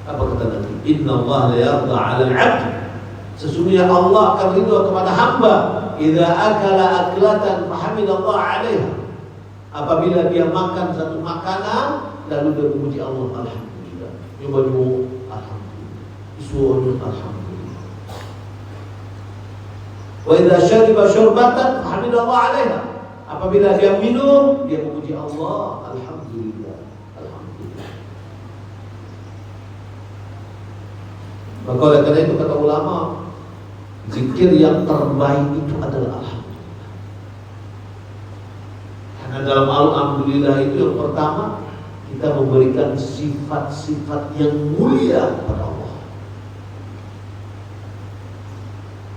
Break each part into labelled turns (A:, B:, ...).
A: Apa kata Nabi? Inna Allah la yarda 'ala al-'abd. Sesungguhnya Allah akan ridha kepada hamba idza akala aklatan fahamidallah 'alaiha. Apabila dia makan satu makanan lalu dia memuji Allah, alhamdulillah. Nyoba alhamdulillah. Isunya alhamdulillah. Wa idza syariba syurbatan fahamidallah 'alaiha. Apabila dia minum, dia memuji Allah, alhamdulillah. Alhamdulillah. Maka oleh karena itu kata ulama, zikir yang terbaik itu adalah alhamdulillah. Karena dalam alhamdulillah itu yang pertama, kita memberikan sifat-sifat yang mulia kepada Allah.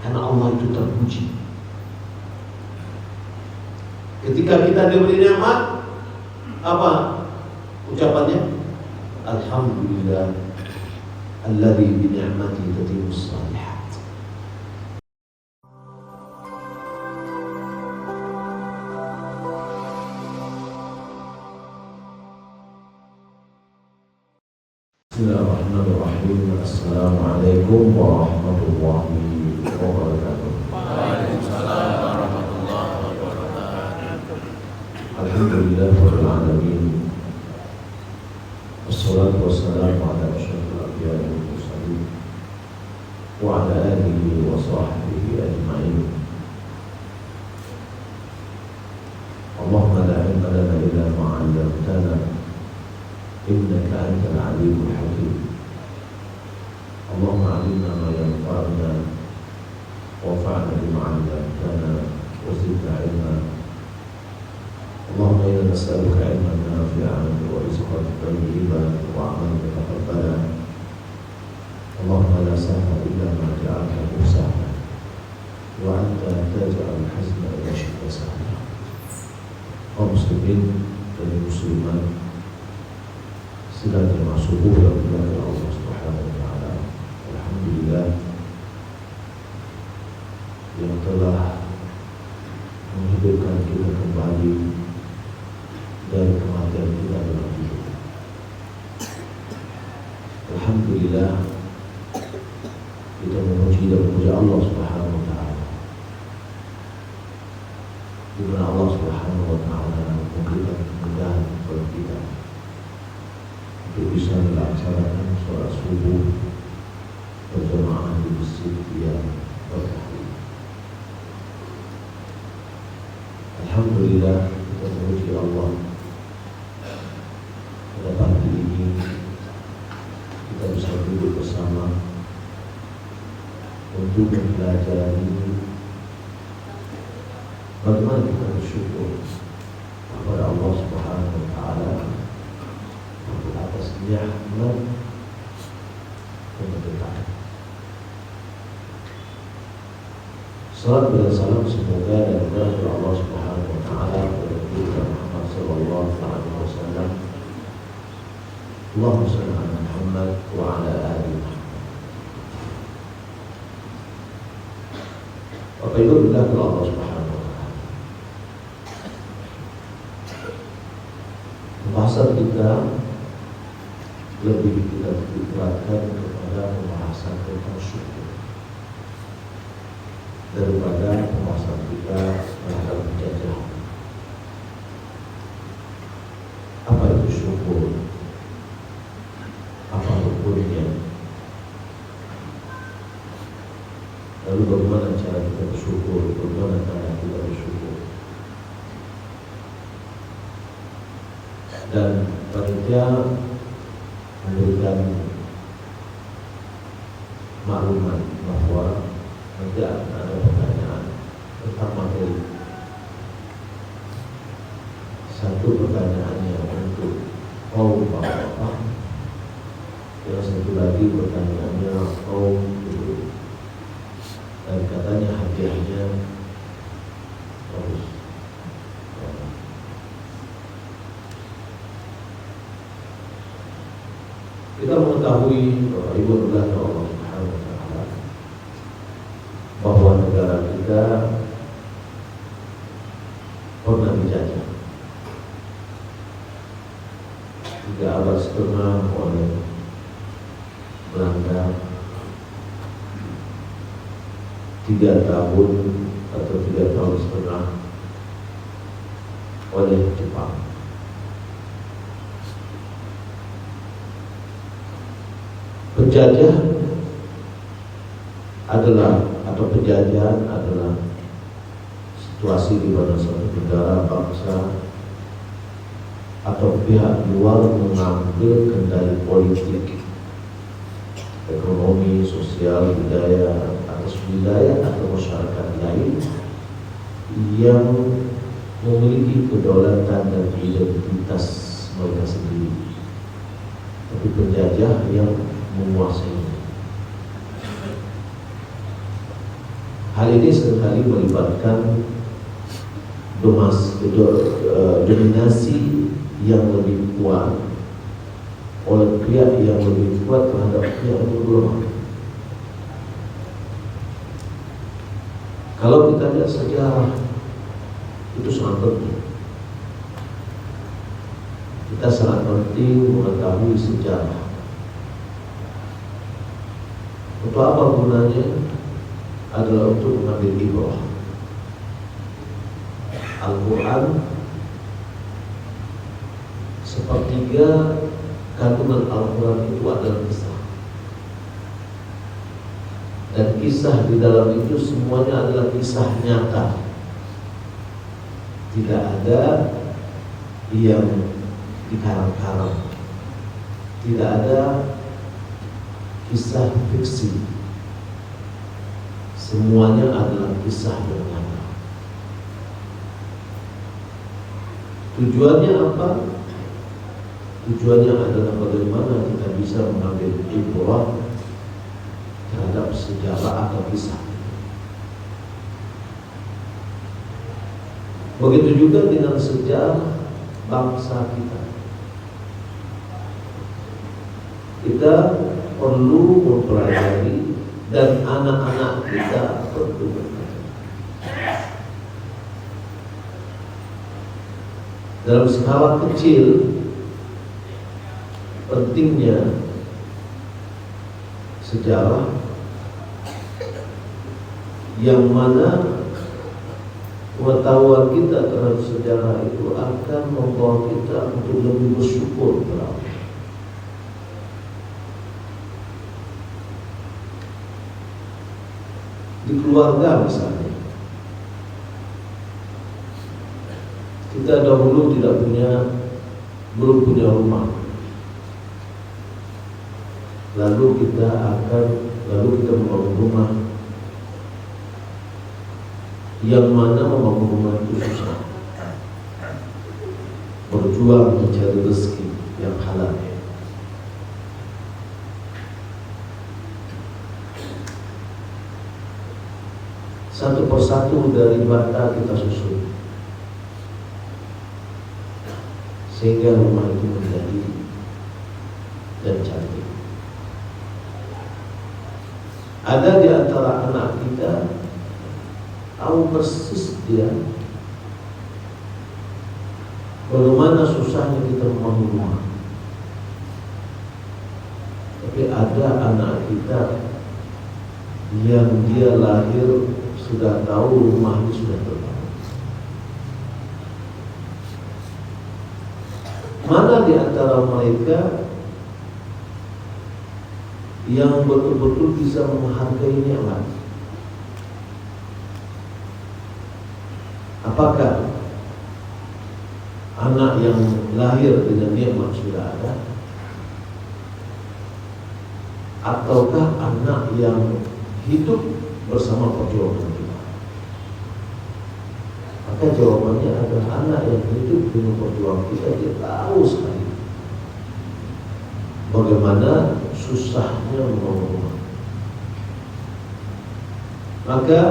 A: Karena Allah itu terpuji. Ketika kita diberi nikmat, apa ucapannya? Alhamdulillah alladzi bi ni'matihi tatimmus shalihat. Bismillahirrahmanirrahim. Assalamualaikum warahmatullahi wabarakatuh.
B: Waalaikumsalam warahmatullahi wabarakatuh.
A: Alhamdulillahirabbil alamin. Wassalatu wassalamu ala asyrafil anbiya'i wal mursalin wa ala alihi wa sahbihi ajma'in. Allahumma la ilma lana illa ma 'allamtana innaka antal alimul hakim. Allahumma 'allimna ma yanfa'una wanfa'na bima 'allamtana wa zidna 'ilma. Allahumma inna nas'aluka 'ilman nafi'an wa rizqan thayyiban wa 'amalan mutaqabbalan. Allahumma la sahla illa ma ja'altahu sahlan wa anta taj'alul hazna idza syi'ta sahla. Kaum muslimin dan muslimat sedang termasuk yang dimuliakan Allah Subhanahu wa taala. Alhamdulillah yang telah menghidupkan kita kembali dari kematian kita dalam hidup. Alhamdulillah kita memuji dan memuja Allah Subhanahu wa taala. Di mana Allah Subhanahu wa taala memberikan kemudahan kepada kita untuk bisa melaksanakan sholat subuh berjamaah di masjid yang berkah. Alhamdulillah kita memuji Allah. Pada pagi ini kita bisa duduk bersama untuk mempelajari bagaimana kita bersyukur kepada Allah Subhanahu wa taala atas nikmat kemerdekaan. Salam dan salam semoga dan berkah Allah Subhanahu wa taala kepada Nabi Muhammad sallallahu alaihi wasallam. Allahumma shalli ala Muhammad wa ala ali Muhammad. Bapak Ibu dimuliakan Allah Subhanahu wa taala. Pembahasan kita lebih kita beratkan kepada pembahasan tentang syukur daripada pembahasan kita terhadap penjajahan. Apa itu syukur? Apa rukunnya? Lalu bagaimana cara kita bersyukur? Bagaimana cara kita bersyukur? Dan panitia memberikan maklumat bahwa nanti akan ada pertanyaan tentang materi. Satu pertanyaannya untuk kaum bapak-bapak, yang satu lagi pertanyaannya kaum ibu, dan katanya hadiahnya harus kita mengetahui Bapak Ibu adalah Allah Subhanahu wa taala bahwa negara kita pernah dijajah 3 abad setengah oleh 3 tahun atau 3 tahun setengah oleh Jepang. Penjajah adalah atau penjajahan adalah situasi di mana suatu negara, bangsa atau pihak luar mengambil kendali politik, ekonomi, sosial, budaya atas wilayah atau masyarakat lain yang memiliki kedaulatan dan identitas mereka sendiri, tapi penjajah yang menguasai. Hal ini seringkali melibatkan dominasi yang lebih kuat oleh pihak yang lebih kuat terhadap pihak yang lemah. Kalau kita lihat sejarah, itu sangat penting. Kita sangat penting mengetahui sejarah. Untuk apa gunanya? Adalah untuk mengambil ibrah. Al-Quran sepertiga kandungan Al-Quran itu adalah kisah, dan kisah di dalam itu semuanya adalah kisah nyata. Tidak ada yang dikarang-karang, tidak ada kisah fiksi. Semuanya adalah kisah yang nyata. Tujuannya apa? Tujuannya adalah bagaimana kita bisa mengambil ibrah terhadap sejarah atau kisah. Begitu juga dengan sejarah bangsa kita. Kita perlu mempelajari dan anak-anak kita perlu belajar. Dalam skala kecil, pentingnya sejarah yang mana pengetahuan kita terhadap sejarah itu akan membawa kita untuk lebih bersyukur kepada Allah. Di keluarga misalnya, kita dahulu belum punya rumah, lalu kita membangun rumah, yang mana membangun rumah itu susah, berjuang mencari rezeki yang halal. Satu persatu dari bata kita susun, sehingga rumah itu menjadi dan cantik. Ada di antara anak kita tahu persis dia bagaimana susahnya kita membangun rumah, tapi ada anak kita yang dia lahir sudah tahu rumah ini sudah terbangun. Mana di antara mereka yang betul-betul bisa menghargai nikmat? Apakah anak yang lahir dengan nikmat sudah ada, ataukah anak yang hidup bersama perjuangan kita? Maka jawabannya adalah anak yang hidup dengan perjuangan kita. Dia tahu sekali bagaimana susahnya membangun rumah. Maka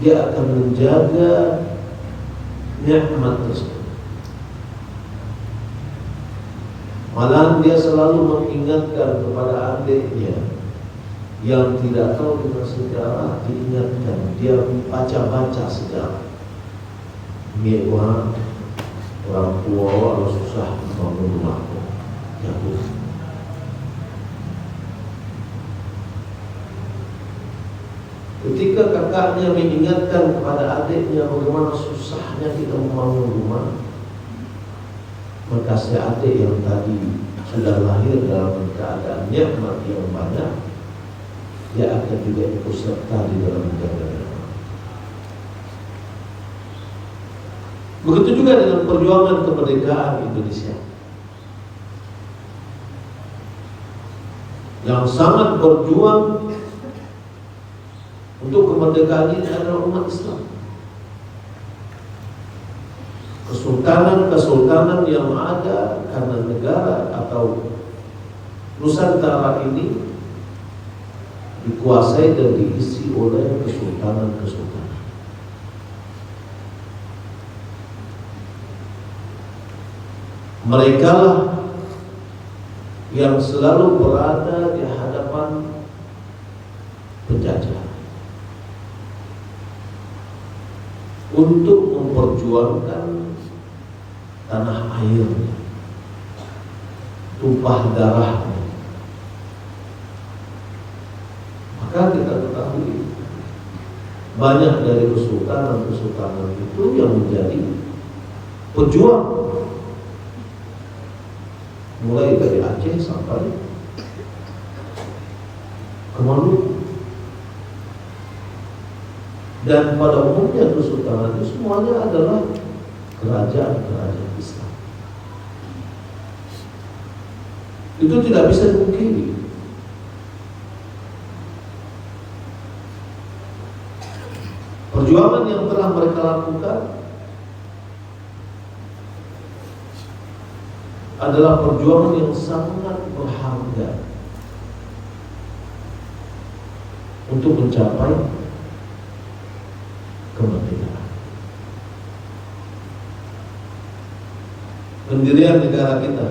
A: dia akan menjaga nikmat tersebut. Malahan dia selalu mengingatkan kepada adiknya yang tidak tahu tentang sejarah, diingatkan, dia baca-baca sejarah. Mewah, orang tua kalau susah membangun rumah, jatuh. Ketika kakaknya mengingatkan kepada adiknya bagaimana susahnya kita membangun rumah, maka si adik yang tadi sudah lahir dalam keadaan nikmat yang banyak, dia akan juga ikut serta di dalam menjaga. Begitu juga dengan perjuangan kemerdekaan Indonesia. Yang sangat berjuang untuk kemerdekaan ini adalah umat Islam. Kesultanan-kesultanan yang ada karena negara atau Nusantara ini dikuasai dan diisi oleh kesultanan-kesultanan. Mereka lah yang selalu berada di hadapan penjajah untuk memperjuangkan tanah airnya, tumpah darahnya. Maka kita ketahui banyak dari kesultanan-kesultanan itu yang menjadi pejuang, mulai dari Aceh sampai ke Maluku. Dan pada umumnya kesultanan itu semuanya adalah kerajaan-kerajaan Islam. Itu tidak bisa dipungkiri. Perjuangan yang telah mereka lakukan adalah perjuangan yang sangat berharga untuk mencapai kemerdekaan. Pendirian negara kita,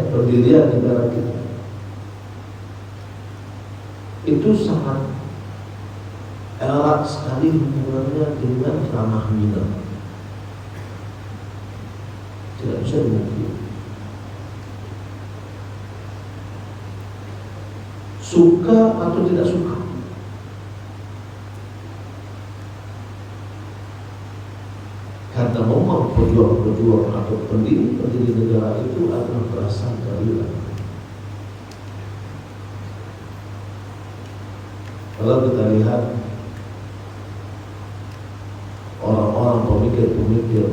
A: pendirian negara kita itu sangat erat sekali hubungannya dengan tanah Minang. Tidak bisa dimungkiri. Suka atau tidak suka, karena memang pejuang-pejuang atau pendiri negara itu adalah berasal dari Minang. Kalau kita lihat orang-orang pemikir-pemikir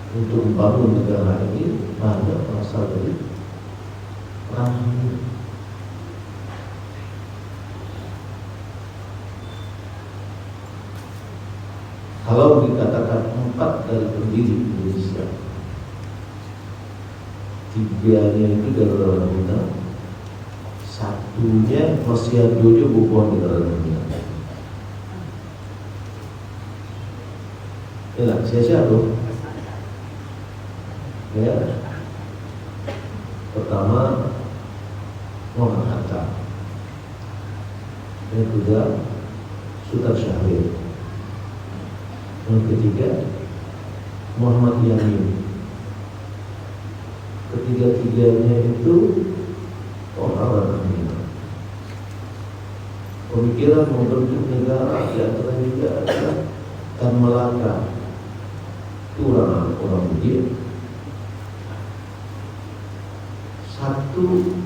A: untuk membangun negara ini banyak berasal dari Minang. Kalau dikatakan 4 dari pendiri Indonesia, 3-nya itu dari orang Minang, 1-nya masih Jojo bukan dari orang Minang. Ya, siapa tuh? Ya, pertama Muhammad Hatta, yang kedua Sultan Syahrir, yang ketiga Muhammad Yamin. Ketiga-tiganya itu orang Minang. Pemikiran membentuk negara di antara juga adalah Tan Malaka, itu orang Bugis. Satu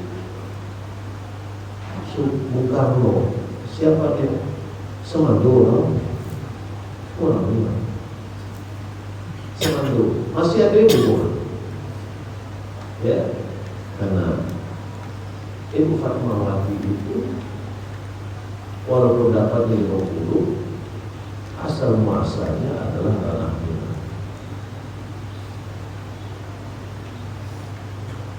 A: Bung Karno, siapa dia? Semando orang Minang. Semando masih ada yang bukan? Ya, karena Ibu Fatmawati itu walaupun dapat 50, asal muasalnya adalah tanah Minang.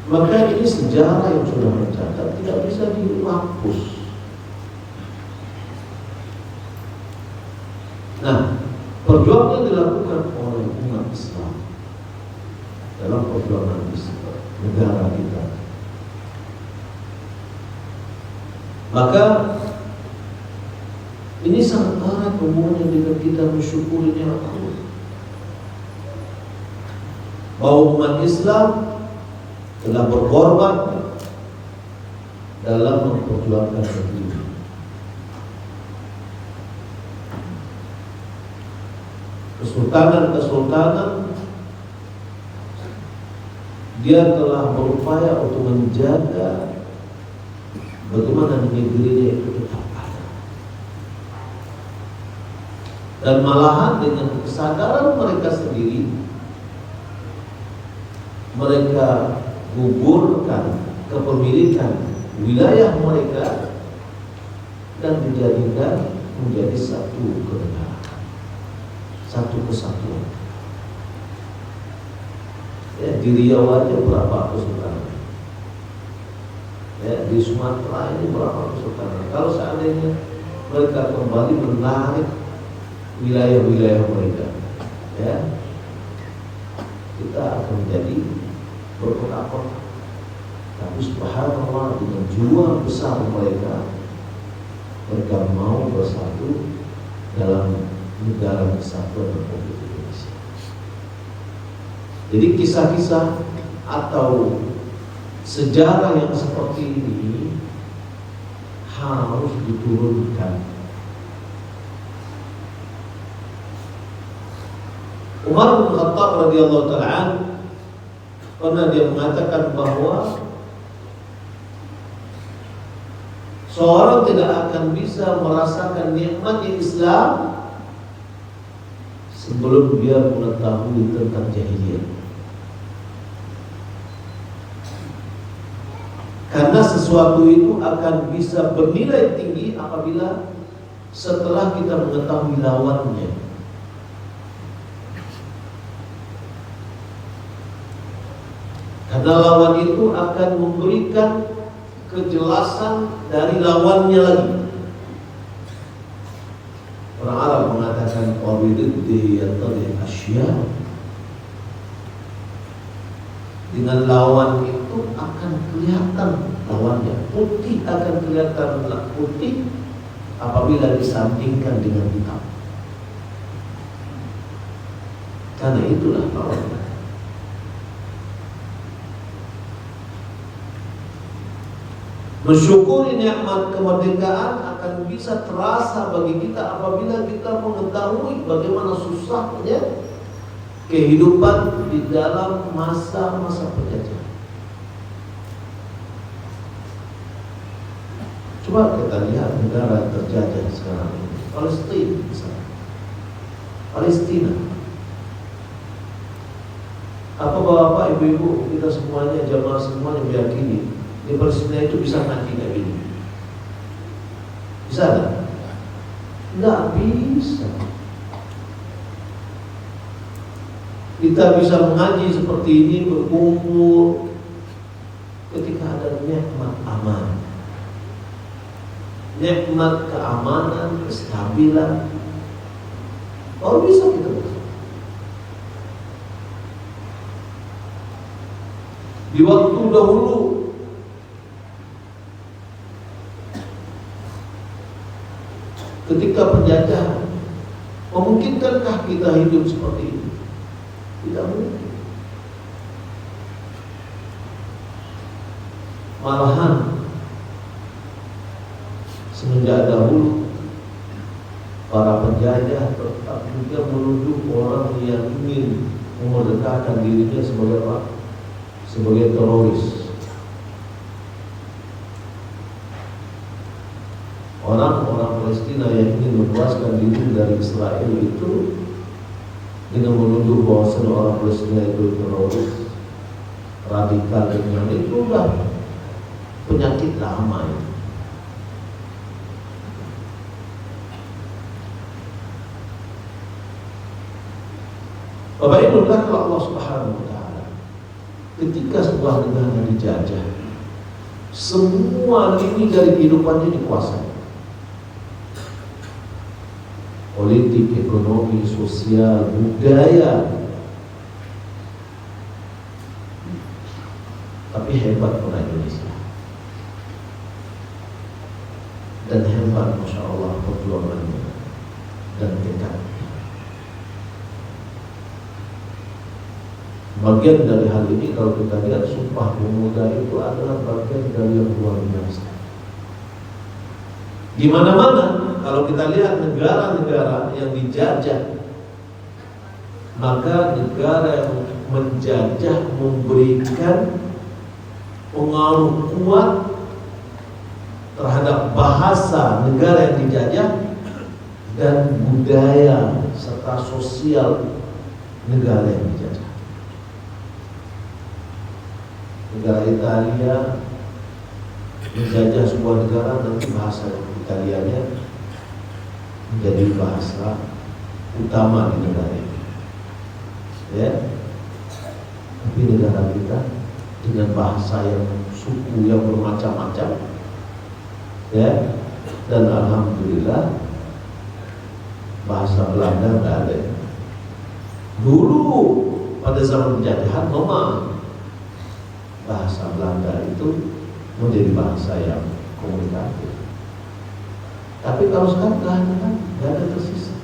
A: Maka ini sejarah yang sudah mencatat, tidak bisa dihapus. Nah, perjuangan dilakukan oleh umat Islam dalam perjuangan Islam negara kita. Maka ini sangat erat hubungannya dengan kita mensyukuri nikmat Allah, bahwa umat Islam telah berkorban dalam memperjuangkan negeri. Kesultanan dia telah berupaya untuk menjaga bagaimana negerinya itu tetap ada. Dan malahan dengan kesadaran mereka sendiri, mereka gugurkan kepemilikan wilayah mereka dan dijadikan menjadi satu kenegaraan, satu kesatuan. Ya, di Riau aja berapa kesultanan? Ya, di Sumatera ini berapa kesultanan? Kalau seandainya mereka kembali menarik wilayah-wilayah mereka, ya, kita akan menjadi berkota-kota. Tapi subhanallah, dengan jiwa besar mereka mau bersatu dalam negara kesatuan Republik Indonesia. Jadi kisah-kisah atau sejarah yang seperti ini harus diturunkan. Umar bin Khattab radhiyallahu ta'ala pernah dia mengatakan bahwa seorang tidak akan bisa merasakan nikmatnya Islam sebelum dia mengetahui tentang jahiliyah. Karena sesuatu itu akan bisa bernilai tinggi apabila setelah kita mengetahui lawannya. Karena lawan itu akan memberikan kejelasan dari lawannya lagi. Orang Arab mengatakan qawididdi yatadhi asya. Dengan lawan itu akan kelihatan lawannya. Putih akan kelihatan putih apabila disandingkan dengan hitam. Karena itulah lawannya. Mensyukuri nikmat kemerdekaan akan bisa terasa bagi kita apabila kita mengetahui bagaimana susahnya kehidupan di dalam masa-masa penjajahan. Coba kita lihat negara terjajah sekarang ini, Palestina misalnya. Palestina. Apa bapak, ibu-ibu, kita semuanya, jamaah semuanya meyakini di Palestina itu bisa mati kayak gini? Bisa nggak? Nggak bisa. Kita bisa mengaji seperti ini, berkumpul ketika ada nikmat aman, nikmat keamanan, kestabilan. Oh bisa kita. Di waktu dahulu ketika penjajahan, memungkinkankah kita hidup seperti ini? Tidak mungkin. Malahan semenjak dahulu para penjajah tetap juga menuduh orang yang ingin memerdekakan dirinya sebagai apa? Sebagai teroris. Orang-orang Palestina yang ingin membebaskan diri dari Israel itu dengan menuduh bahwa orang Palestina itu teroris, radikal, dan itu udah penyakit lama ya. Bapak Ibu, kalau Allah Subhanahu wa Ta'ala ketika sebuah negara dijajah, semua lini dari kehidupannya dikuasai. Politik, ekonomi, sosial, budaya. Tapi hebat orang Indonesia. Dan hebat Masya Allah perjuangannya dan tekadnya. Bagian dari hal ini kalau kita lihat Sumpah Pemuda itu adalah bagian dari yang luar biasa. Di mana-mana kalau kita lihat negara-negara yang dijajah, maka negara yang menjajah memberikan pengaruh kuat terhadap bahasa negara yang dijajah dan budaya serta sosial negara yang dijajah. Negara Italia menjajah sebuah negara, nanti bahasa Italianya menjadi bahasa utama di negara ini, ya. Tapi negara kita dengan bahasa yang suku yang bermacam-macam, ya, dan alhamdulillah bahasa Belanda nggak ada. Dulu pada zaman penjajahan memang bahasa Belanda itu menjadi bahasa yang komunikatif. Tapi kalau sekarang nggak ada tersisa.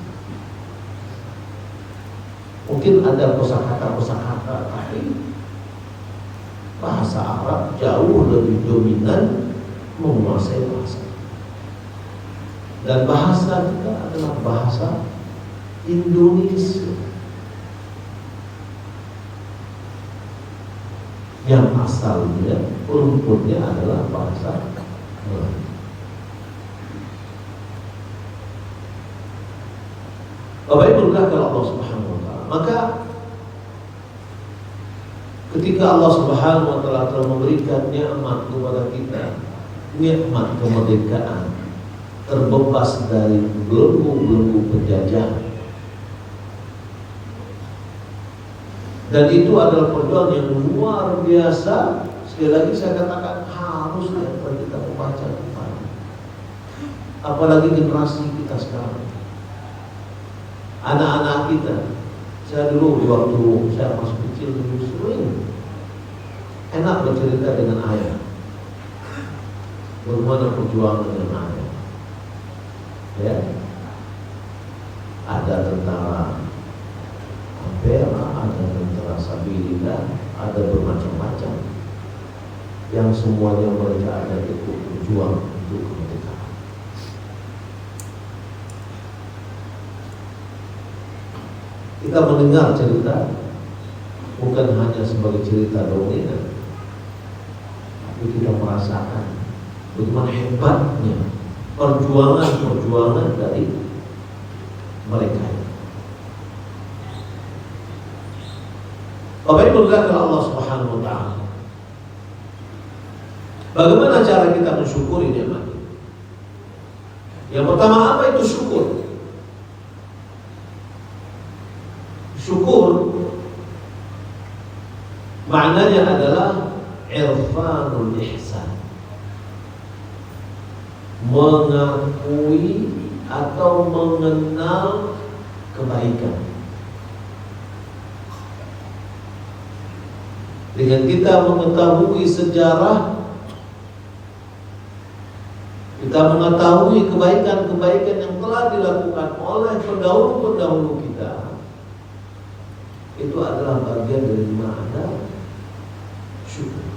A: Mungkin ada kosakata, tapi bahasa Arab jauh lebih dominan menguasai bahasa. Dan bahasa kita adalah bahasa Indonesia yang asalnya rumputnya adalah bahasa Melayu. Bapak Ibu kalau Allah Subhanahu wa taala, maka ketika Allah Subhanahu wa taala telah memberikan nikmat kepada kita, nikmat kemerdekaan, terbebas dari belenggu-belenggu penjajahan, dan itu adalah perjuangan yang luar biasa. Sekali lagi saya katakan harus kita membaca Quran, apalagi generasi kita sekarang, anak-anak kita. Saya dulu waktu saya masih kecil dulu sering enak bercerita dengan ayah, bagaimana perjuangan dengan ayah, ya. Ada tentara Ampera, ada tentara Sabilillah, ada bermacam-macam yang semuanya mereka ada ikut berjuang untuk kemerdekaan. Kita mendengar cerita bukan hanya sebagai cerita dongeng, tapi kita merasakan bagaimana hebatnya perjuangan dari mereka. Bapak Ibu kalau Allah Subhanahu wa taala, bagaimana cara kita mensyukuri nikmat? Yang pertama, apa itu syukur? Syukur maknanya adalah irfanul ihsan, mengakui atau mengenal kebaikan. Dengan kita mengetahui sejarah, kita mengetahui kebaikan-kebaikan yang telah dilakukan oleh pendahulu-pendahulu kita, itu adalah bagian dari makna syukur.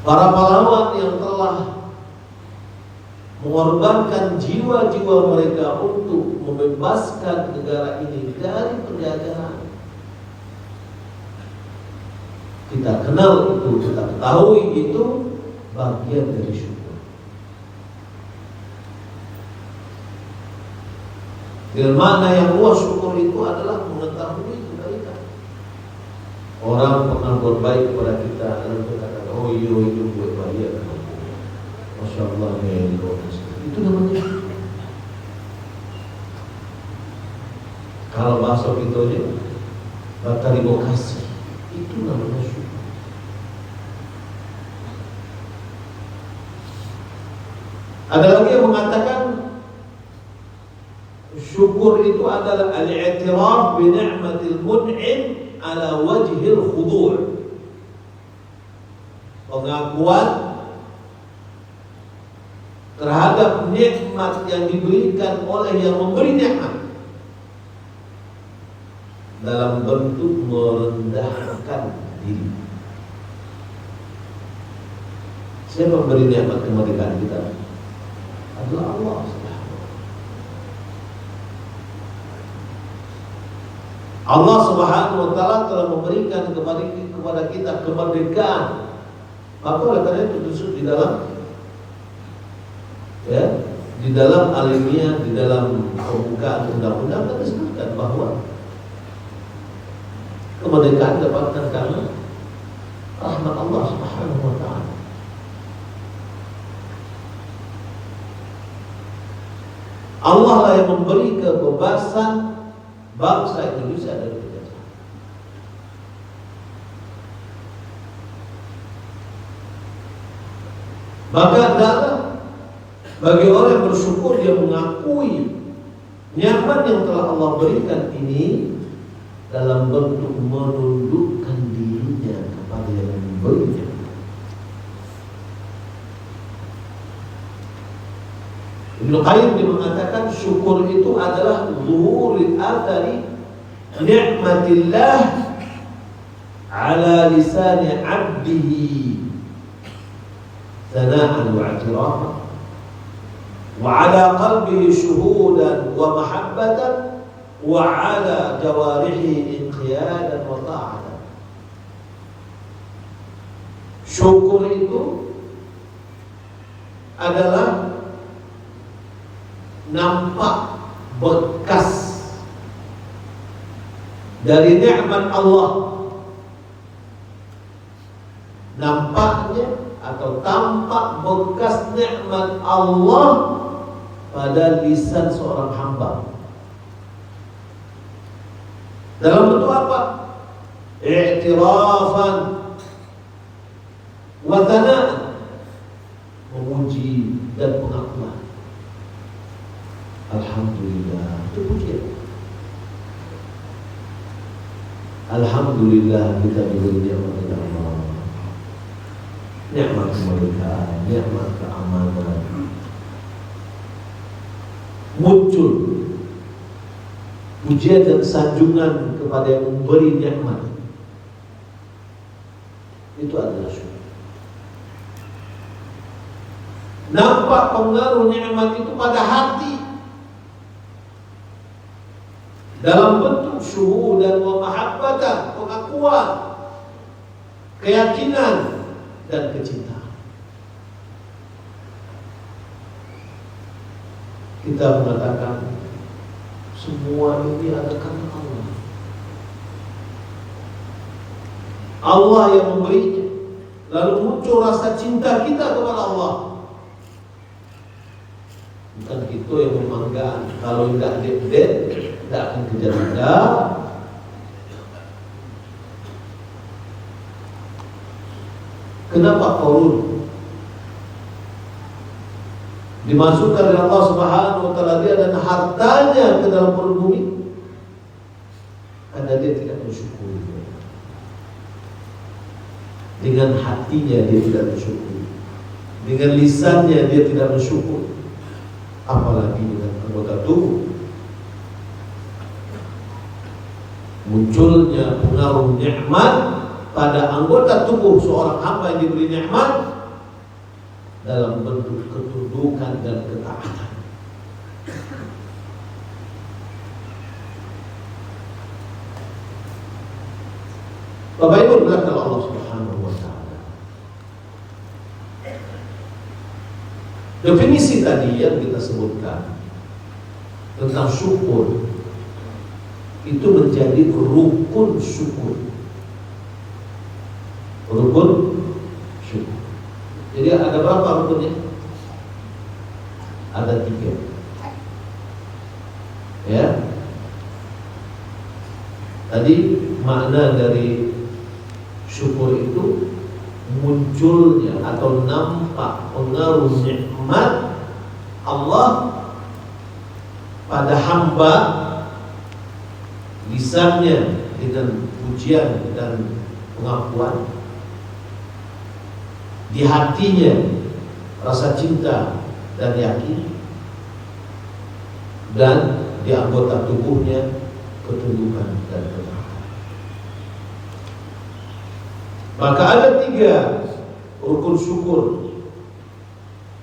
A: Para pahlawan yang telah mengorbankan jiwa-jiwa mereka untuk membebaskan negara ini dari penjajahan, kita kenal itu, kita ketahui itu bagian dari syukur. Dengan makna yang luas, syukur itu adalah mengetahui kebaikan. Orang pernah berbaik kepada kita, lalu kita katakan, oh iya itu buat baik, Masya Allah ya, itu namanya syukur. Kalau bahasa kita aja, terima kasih, itu namanya syukur. Ada lagi yang mengatakan syukur itu adalah al-i'tiraf bi ni'matil mun'im ala wajhil khudu', pengakuan terhadap nikmat yang diberikan oleh yang memberi nikmat dalam bentuk merendahkan diri. Siapa memberi nikmat kemerdekaan kita? Adalah Allah. Allah Subhanahu wa taala telah memberikan kepada kita kemerdekaan. Maka oleh karena itu disebut di dalam alimiah, di dalam pembukaan undang-undang kan disebutkan bahwa kemerdekaan dapatkan karena rahmat Allah Subhanahu wa taala. Allah lah yang memberi kebebasan bangsa Indonesia dari penjajahan. Maka adalah bagi orang yang bersyukur, dia mengakui nikmat yang telah Allah berikan ini dalam bentuk menundukkan dirinya kepada yang memberinya. Ibnu Qayyim dia mengatakan syukur itu adalah zuhurul athari ni'matillah ala lisani 'abdihi sana'an wa i'tirafan wa ala qalbihi syuhudan wa mahabbatan wa ala jawarihi inqiyadan wa ta'atan. Syukur itu adalah nampak bekas dari nikmat Allah, nampaknya atau tampak bekas nikmat Allah pada lisan seorang hamba. Dalam bentuk apa? I'tirafan wa thana'an, memuji dan pengakuan. Alhamdulillah, itu pujian. Alhamdulillah kita diberi nikmat dari Allah, nikmat kemerdekaan, nikmat keamanan. Muncul pujian dan sanjungan kepada yang memberi nikmat. Itu adalah syukur. Nampak pengaruh nikmat itu pada hati dalam bentuk syuhudan wa mahabbatan, pengakuan, keyakinan dan kecintaan. Kita mengatakan semua ini ada karena Allah. Allah yang memberinya. Lalu muncul rasa cinta kita kepada Allah. Bukan kita yang memanggaan. Kalau tidak dek-dek, tidak akan kejadian. Kenapa Qarun dimasukkan oleh Allah Subhanahu wa taala dia dan hartanya ke dalam perut bumi? Karena dia tidak bersyukur. Dengan hatinya dia tidak bersyukur, dengan lisannya dia tidak bersyukur, apalagi dengan anggota tubuh. Munculnya pengaruh nikmat pada anggota tubuh seorang hamba yang diberi nikmat dalam bentuk ketundukan dan ketaatan. Bapak Ibu berkata Allah Subhanahu wa taala. Definisi tadi yang kita sebutkan tentang syukur itu menjadi rukun syukur. Rukun syukur. Jadi ada berapa rukunnya? Ada 3. Ya. Tadi makna dari syukur itu munculnya atau nampak pengaruh nikmat Allah pada hamba, lisannya dengan pujian dan pengakuan, di hatinya rasa cinta dan yakin, dan di anggota tubuhnya ketundukan dan ketaatan. Maka ada 3 rukun syukur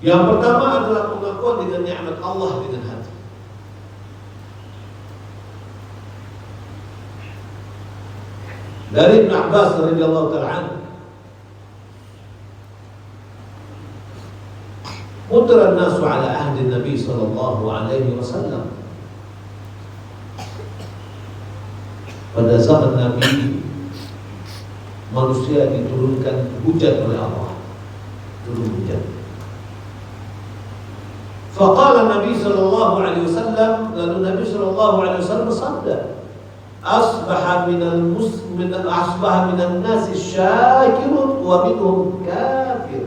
A: Yang pertama adalah pengakuan dengan nikmat Allah dengan hati. Dari Ibn Abbas radhiyallahu ta'ala anhu, mutara an-nasu ala ahdi Nabi sallallahu alaihi wasallam. Pada zaman Nabi, manusia diturunkan hujan oleh Allah, turun hujan. Faqala Nabi sallallahu alaihi wasallam, lalu Nabi sallallahu alaihi wasallam bersabda, asbaha minan nasi syakirun wa minhum kafir.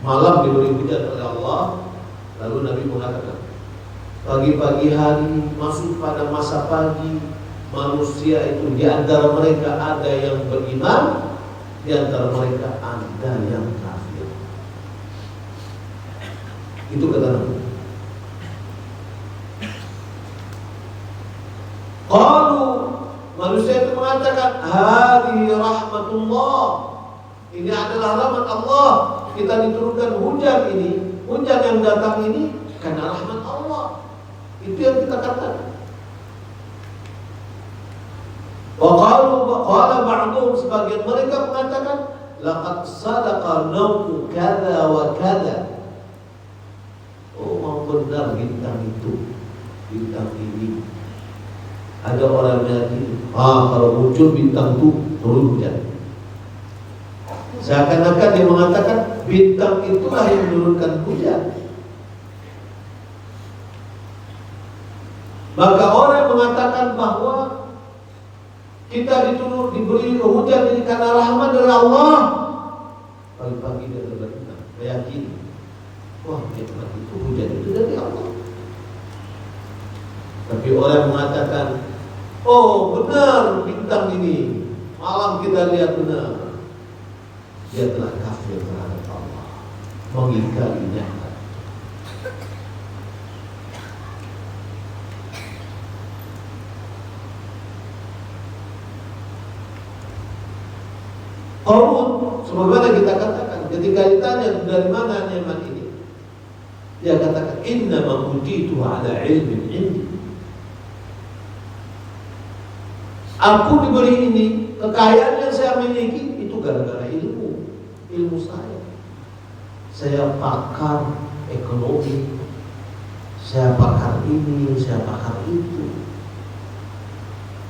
A: Malam diberi hujan oleh Allah, lalu Nabi mengatakan, pagi-pagi hari masuk pada masa pagi, manusia itu di antara mereka ada yang beriman, di antara mereka ada yang kafir. Itu kata Nabi. Qalu, manusia itu mengatakan, hadhihi rahmatullah, ini adalah rahmat Allah. Kita diturunkan hujan ini, hujan yang datang ini karena rahmat Allah. Itu yang kita katakan. Qala ba'dhum, sebagian mereka mengatakan, laqad sadaqa nawmu kadza wa kadza. Oh, mau benar bintang itu, bintang ini. Ada orang yang kalau muncul bintang itu turun hujan. Seakan-akan dia mengatakan bintang itulah yang menurunkan hujan. Maka orang mengatakan bahwa kita diberi hujan ini karena rahmat dari Allah. Pagi-pagi dia beriman, meyakini, wah nikmat itu, hujan itu dari Allah. Tapi orang mengatakan, oh benar bintang ini, malam kita lihat benar, dia telah kafir terhadap Allah, mengingkari nikmat. Qarun, sebagaimana kita katakan, ketika ditanya dari mana nikmat ini, dia katakan, inna ma utitu ala ilmin indi. Aku diberi ini, kekayaan yang saya miliki itu gara-gara ilmu saya. Saya pakar ekonomi, saya pakar ini, saya pakar itu.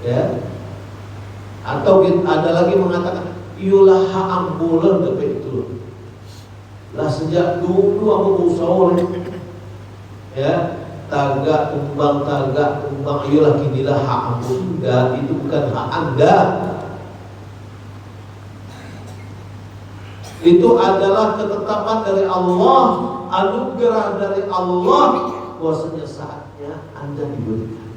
A: Ya. Atau ada lagi mengatakan, iyalah hak ambulan dapat itu. Lah sejak dulu aku berusaha, ya, tagak tumbang, iyalah kinilah hak ambu. Enggak, itu bukan hak Anda. Itu adalah ketetapan dari Allah, anugerah dari Allah, bahwasanya saatnya Anda diberikan.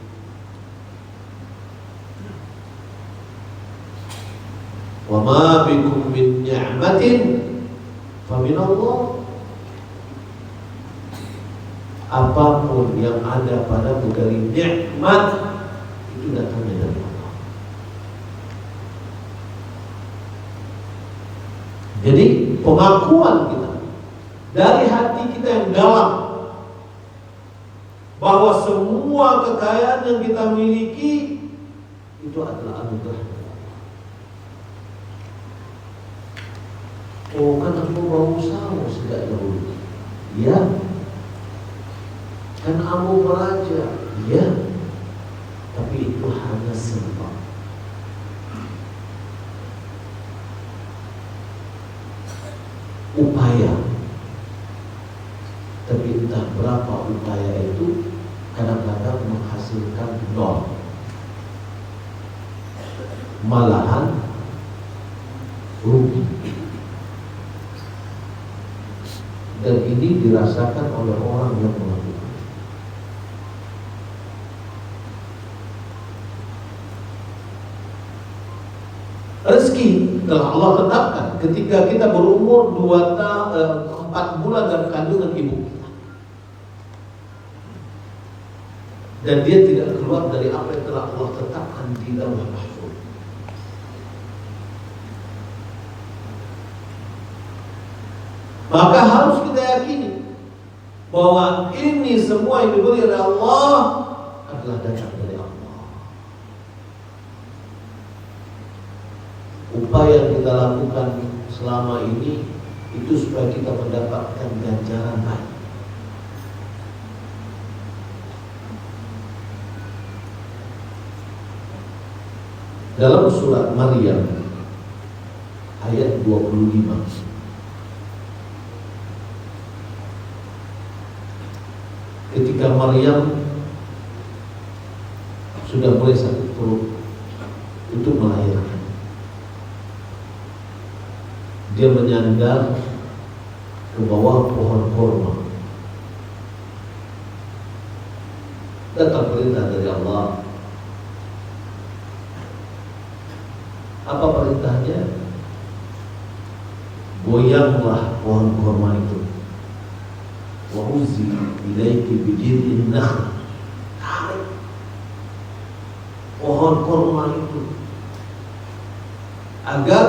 A: Wa ma bikum min ni'matin fa min Allah. Apapun yang ada padamu dari nikmat itu datangnya dari Allah. Jadi pengakuan kita dari hati kita yang dalam bahwa semua kekayaan yang kita miliki itu adalah anugerah. Oh, kan aku mau usaha sejak dahulu. Ya. Kan aku belajar. Ya. Tapi itu hanya sebab. Upaya. Tapi entah berapa upaya itu kadang-kadang menghasilkan nol. Malahan rugi. Dan ini dirasakan oleh orang yang melakukan. Rezeki telah Allah tetapkan ketika kita berumur 4 bulan dalam kandungan ibu kita. Dan dia tidak keluar dari apa yang telah Allah tetapkan di Lauh Mahfuz. Maka harus kita yakini bahwa ini semua yang diberi oleh Allah adalah datang dari Allah. Upaya yang kita lakukan selama ini itu supaya kita mendapatkan ganjaran baik. Dalam surat Maryam ayat 25, ketika Maryam sudah mulai sakit perut untuk melahirkan, dia menyandar ke bawah pohon kurma. Datang perintah dari Allah. Apa perintahnya? Goyanglah pohon kurma itu. Wa uzzi ilaiki bijidin nakhl. Tarik pohon kurma itu agar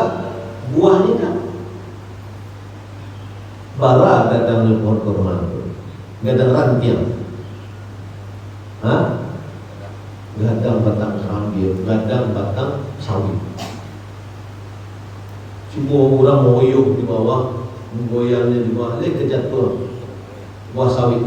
A: buahnya dapat. Bara gadang pohon kurma itu, gadang rantian, gadang batang kerambil, gadang batang sawit. Semua orang moyok di bawah, menggoyangnya di bawah, dia kejatuhan buah sawit.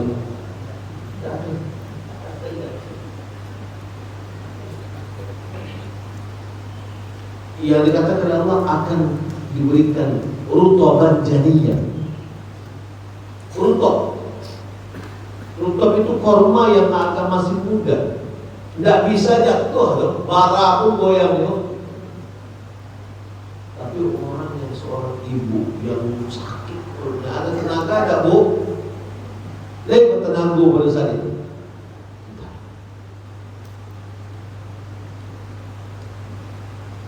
A: Yang dikatakan Allah akan diberikan rutoban janiyah. Rutob itu korma yang akan masih muda, tidak bisa jatuh, bara pun goyang. Tapi orang yang seorang ibu yang sakit perutnya, ada tenaga tak bu? Lek tenaga pada saat itu.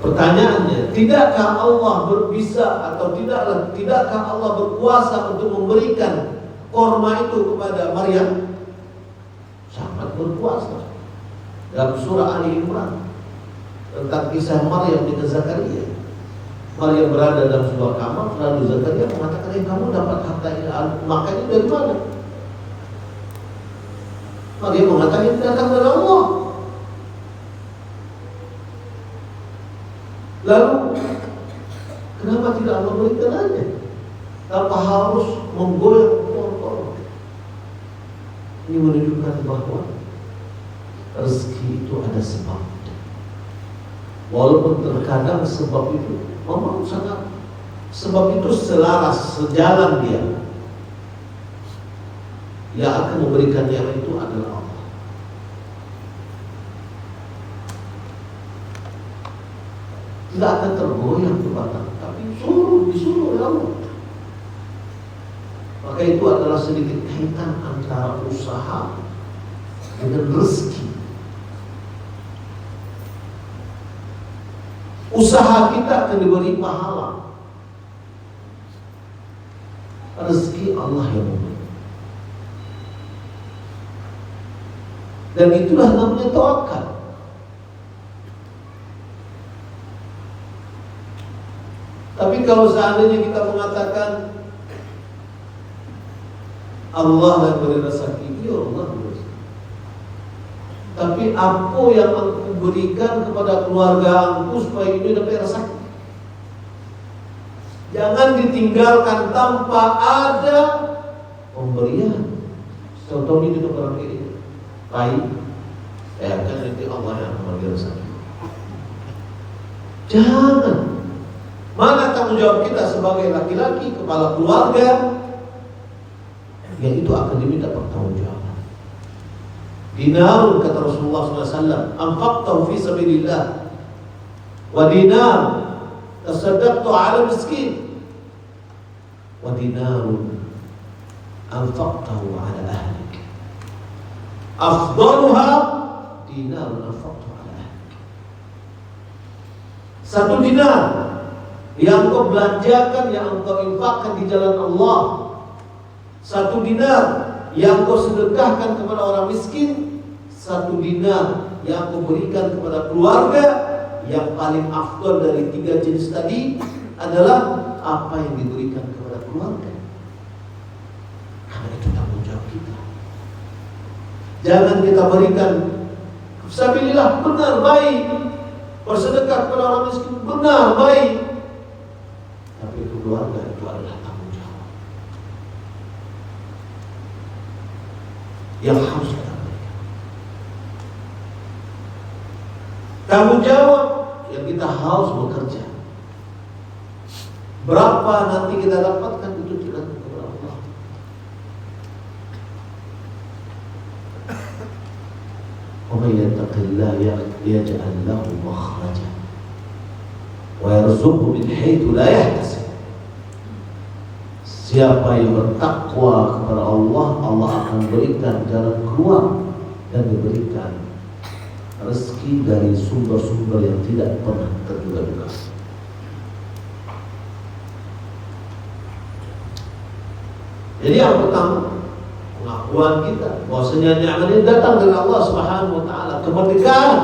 A: Pertanyaannya, tidakkah Allah berbisa atau tidakkah Allah berkuasa untuk memberikan korma itu kepada Maryam? Sangat berkuasa. Dalam surah Ali Imran tentang kisah Maryam dengan Zakaria. Maryam berada dalam sebuah kamar, lalu Zakaria mengatakan, kamu dapat harta ini, makanya dari mana? Maryam mengatakan, ini datang dari Allah. Lalu kenapa tidak Allah berikan aja tanpa harus menggoyang pohon-pohon? Ini menunjukkan bahwa rezeki itu ada sebab. Walaupun terkadang sebab itu memang sangat, sebab itu selaras, sejalan dia. Yang akan memberikan yang itu adalah Allah. Tidak akan tergoyang ke batang, tapi disuruh oleh Allah. Maka itu adalah sedikit kaitan antara usaha dengan rezeki. Usaha kita akan diberi pahala, rezeki Allah yang memberi. Dan itulah namanya tawakal. Tapi kalau seandainya kita mengatakan Allah yang beri rezeki, ya Allah beri rezeki. Tapi apa yang aku berikan kepada keluarga aku supaya ini dapat rezeki? Jangan ditinggalkan tanpa ada pemberian. Contohnya itu orang ini, baik, akan nanti Allah yang memberi rezeki. Jangan. Mana tanggung jawab kita sebagai laki-laki, kepala keluarga, yang itu akan diminta pertanggungjawaban. Dinar, kata Rasulullah SAW, anfaqtahu fi sabilillah, wa dinar tasaddaqtu ala miskin, wa dinarun anfaqtahu ala ahlik, afdaluha dinarun anfaqtahu ala ahlik. Satu dinar yang engkau belanjakan, yang engkau infakkan di jalan Allah. Satu dinar yang engkau sedekahkan kepada orang miskin. Satu dinar yang engkau berikan kepada keluarga. Yang paling afdal dari tiga jenis tadi adalah apa yang diberikan kepada keluarga. Karena itu tanggung jawab kita. Jangan kita berikan fisabilillah, benar, baik. Bersedekah kepada orang miskin, benar, baik. Tapi keluarga itu adalah tanggung jawab yang harus kita berikan. Tanggung jawab yang kita harus bekerja. Berapa nanti kita dapatkan itu tergantung kepada Allah. وَمَنْ يَتَّقِ اللَّهَ يَجْعَلْ لَهُ مَخْرَجًا وَيَرْزُقْهُ مِنْ حَيْثُ لَا يَحْتَسِبُ. Siapa yang bertakwa kepada Allah, Allah akan berikan jalan keluar dan diberikan rezeki dari sumber-sumber yang tidak pernah terduga-duga. Jadi yang pertama, pengakuan kita bahwasanya nikmat ini datang dari Allah Subhanahu wa taala. Kemerdekaan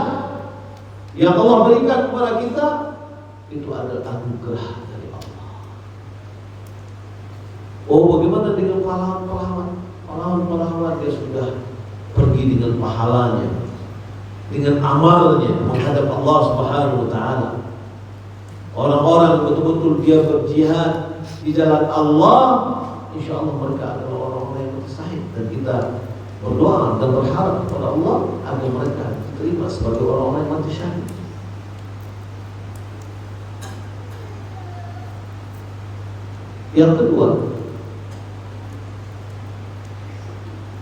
A: yang Allah berikan kepada kita itu adalah anugerah dari Allah. Oh, bagaimana dengan pahlawan-pahlawan? Pahlawan-pahlawan dia sudah pergi dengan pahalanya, dengan amalnya menghadap Allah Subhanahu wa taala. Orang-orang yang betul-betul dia berjihad di jalan Allah, insya Allah mereka adalah orang-orang yang bersaing, dan kita berdoa dan berharap kepada Allah agar mereka diterima sebagai orang-orang yang mati syahid. Yang kedua,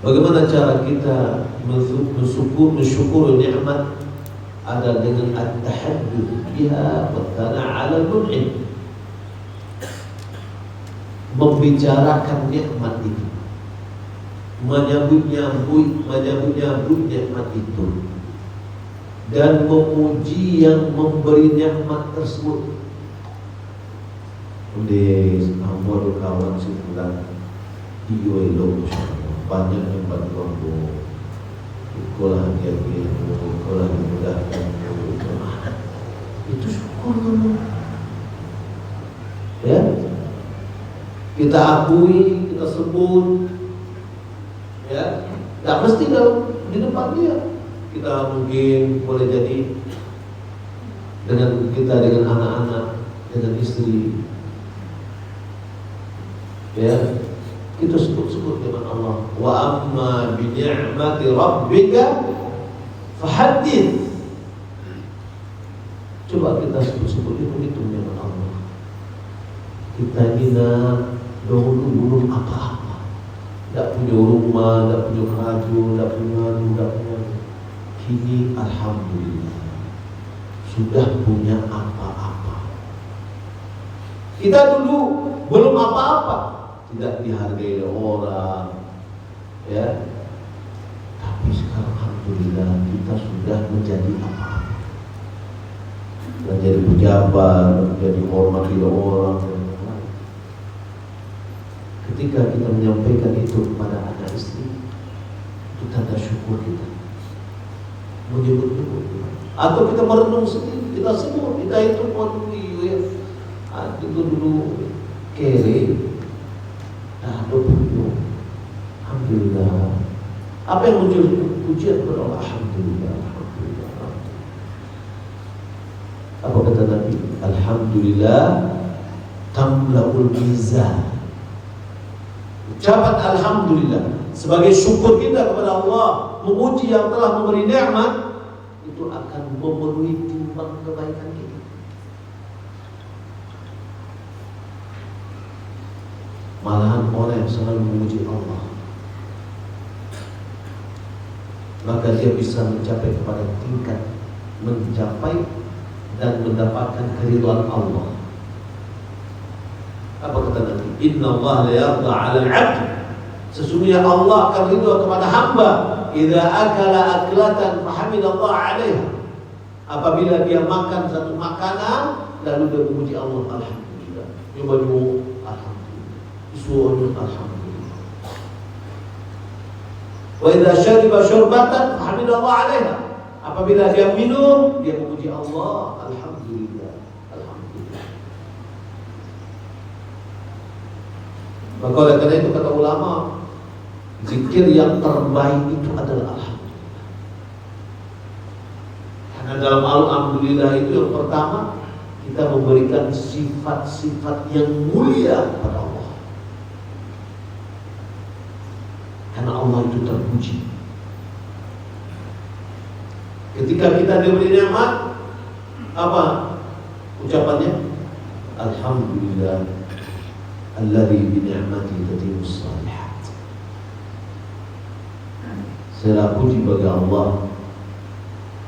A: bagaimana cara kita mensyukuri nikmat? Ada dengan at-tahadduth biha wa thana' 'ala al-mun'im. Membicarakan nikmat itu, menyambut nikmat itu, dan memuji yang memberi nikmat tersebut. Di amor kawan sebulan diuelo banyak yang bantu sekolah dia sekolah dimudahkan itu syukur ya. Kita akui, kita sebut, ya, tidak mesti di depan dia. Kita mungkin boleh jadi dengan kita, dengan anak-anak, dengan istri, ya, kita sebut-sebut dengan Allah. Wa amma bi ni'mati rabbika fahaddits. Coba kita sebut-sebut itu dengan Allah. Kita dahulu belum apa-apa, tidak punya rumah, tidak punya kerajaan, tidak punya. Kini alhamdulillah sudah punya apa-apa. Kita dulu belum apa-apa, tidak dihargai orang, ya. Tapi sekarang alhamdulillah kita sudah menjadi apa-apa, menjadi pejabat, menjadi hormat di orang. Ketika kita menyampaikan itu kepada anak istri, itu tanda syukur kita. Menyebut-nyebut, atau kita merenung sendiri, kita sebut, kita itu dulu ya, itu dulu kere, dulu, alhamdulillah. Apa yang muncul pujian kepada Allah? Alhamdulillah. Apa kata Nabi? Alhamdulillah tamla'ul mizan. Ucapan alhamdulillah sebagai syukur kita kepada Allah, memuji yang telah memberi nikmat, itu akan memenuhi timbang kebaikan kita. Malahan orang yang selalu memuji Allah, maka dia bisa mencapai kepada tingkat mencapai dan mendapatkan keridhaan Allah. Apa kata Nabi? Inna Allah la yarda 'ala al-'abd. Sesungguhnya Allah akan ridha kepada hamba idza akala aklatan fahamidallah 'alaiha. Apabila dia makan satu makanan lalu dia memuji Allah, alhamdulillah. Nyoba alhamdulillah. Isuun alhamdulillah. Wa idza syariba syurbatan fahamidallah 'alaiha. Apabila dia minum, dia memuji Allah, alhamdulillah. Maka oleh karena itu kata ulama, Zikir yang terbaik itu adalah alhamdulillah. Karena dalam alhamdulillah itu yang pertama, kita memberikan sifat-sifat yang mulia kepada Allah. Karena Allah itu terpuji. Ketika kita diberi nikmat, apa ucapannya? Alhamdulillah alladzi bi ni'matihi tatimmus shalihat. Segala puji bagi Allah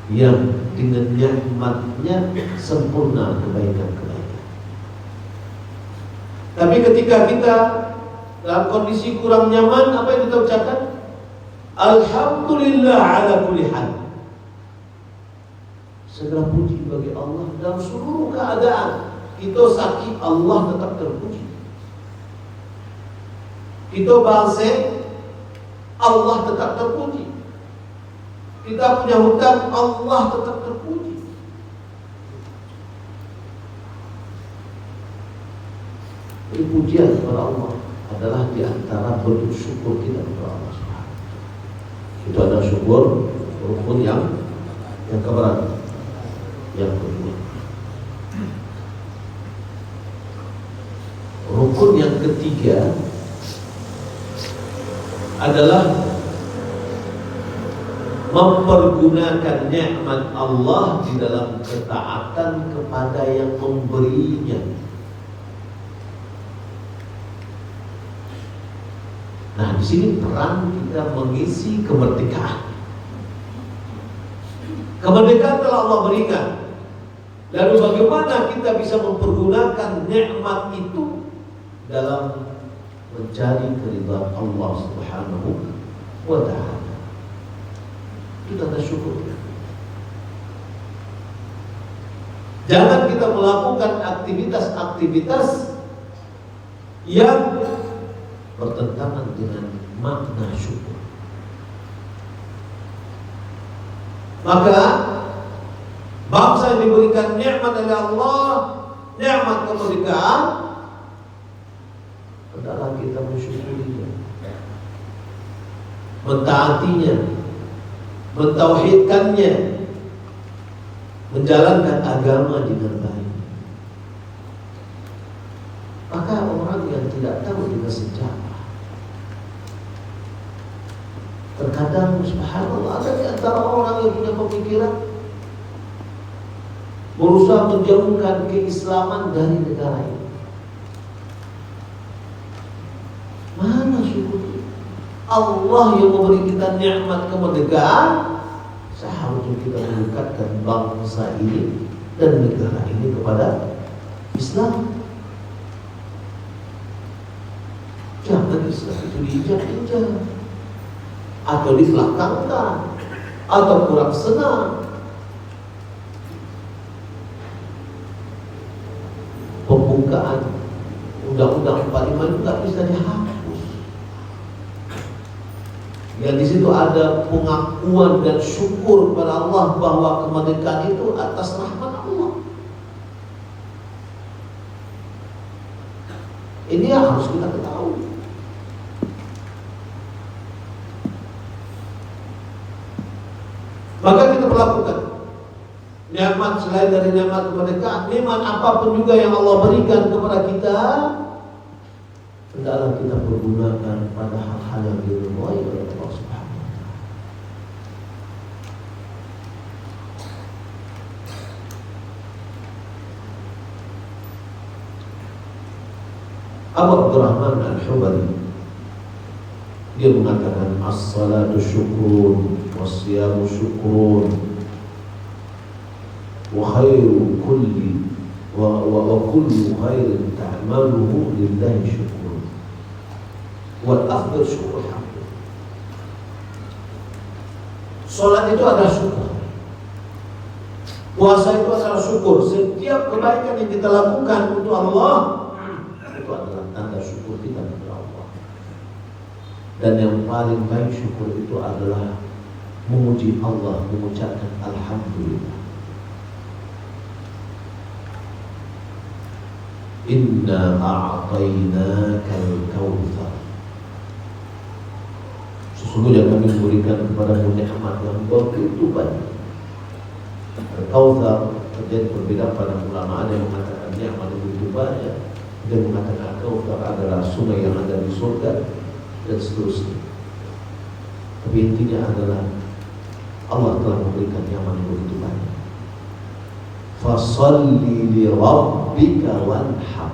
A: yang dengan nikmatnya sempurna kebaikan-kebaikan. Tapi ketika kita dalam kondisi kurang nyaman, apa yang kita ucapkan? Alhamdulillah ala kulli hal. Segala puji bagi Allah dalam seluruh keadaan. Kita sakit, Allah tetap terpuji. Kita bangsa, Allah tetap terpuji. Kita punya hutang, Allah tetap terpuji. Jadi pujian kepada Allah adalah di antara bentuk syukur kita kepada Allah Subhanahu. Itu adalah syukur rukun yang keberapa? Yang kedua. Rukun yang ketiga adalah mempergunakan nikmat Allah di dalam ketaatan kepada yang memberinya. Nah, di sini peran kita mengisi kemerdekaan. Kemerdekaan telah Allah berikan. Lalu bagaimana kita bisa mempergunakan nikmat itu dalam mencari keridhaan Allah Subhanahu wa ta'ala? Itu tanda syukur. Jangan kita melakukan aktivitas-aktivitas yang bertentangan dengan makna syukur. Maka bangsa yang diberikan nikmat oleh Allah, nikmat kemerdekaan, adalah kita mensyukurinya, mentaatinya, mentauhidkannya, menjalankan agama dengan baik. Maka orang yang tidak tahu dengan sejarah, terkadang subhanallah ada di antara orang yang punya pemikiran berusaha menjauhkan keislaman dari negara ini. Mana syukur? Allah yang memberi kita nikmat kemerdekaan, seharusnya kita mendekatkan bangsa ini dan negara ini kepada Islam. Jangan Islam itu diinjak-injak atau dibelakangkan atau kurang senang. Pembukaan Undang-Undang 45 itu nggak bisa dihapus. Ya, di situ ada pengakuan dan syukur kepada Allah bahwa kemerdekaan itu atas rahmat Allah. Ini yang harus kita ketahui. Maka kita melakukan nikmat selain dari nikmat kemerdekaan, nikmat apapun juga yang Allah berikan kepada kita, hendaklah kita pergunakan pada hal-hal yang diridhai oleh Allah Subhanahu wa ta'ala. Abu Abdurrahman Al-Hubali dia mengatakan as-salatu syukrun was-siyamu syukrun wa khairu kulli wa kullu khairin ta'maluhu lillahi syukrun wal afdal syukur hamd. Salat itu adalah syukur. Puasa itu adalah syukur. Setiap kebaikan yang kita lakukan untuk Allah itu adalah tanda syukur kita kepada Allah. Dan yang paling baik syukur itu adalah memuji Allah, mengucapkan alhamdulillah. Inna a'tainaka al-kautsar Sungguhnya kami memberikan kepadamu nikmat yang begitu banyak. Al-Kautsar, terjadi perbedaan pada ulama, ada yang mengatakan nikmat begitu banyak, ada yang mengatakan Al-Kautsar adalah sungai yang ada di surga, dan seterusnya. Tapi intinya adalah Allah telah memberikan nikmat begitu banyak. Fasholli li rabbika wanhar,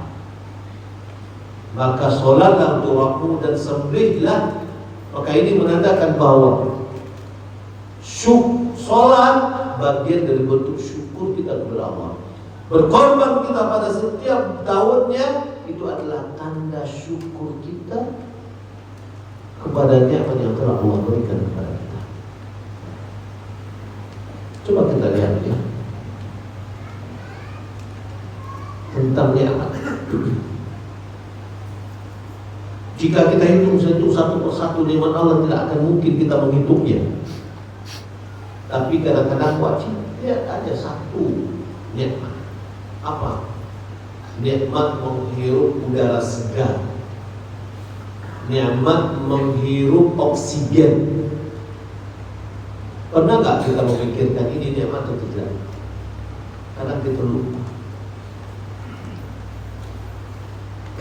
A: maka sholatlah untuk Rabbmu dan sembelihlah. Maka ini menandakan bahwa sholat bagian dari bentuk syukur kita kepada Allah. Berkorban kita pada setiap tahunnya itu adalah tanda syukur kita kepada nikmat yang telah Allah berikan kepada kita. Coba kita lihat ya tentang nikmat. Jika kita hitung satu persatu nikmat Allah, tidak akan mungkin kita menghitungnya. Tapi kadang-kadang wajib lihat aja satu nikmat. Apa? Nikmat menghirup udara segar, nikmat menghirup oksigen. Pernah nggak kita memikirkan ini nikmat atau tidak? Karena kita lupa.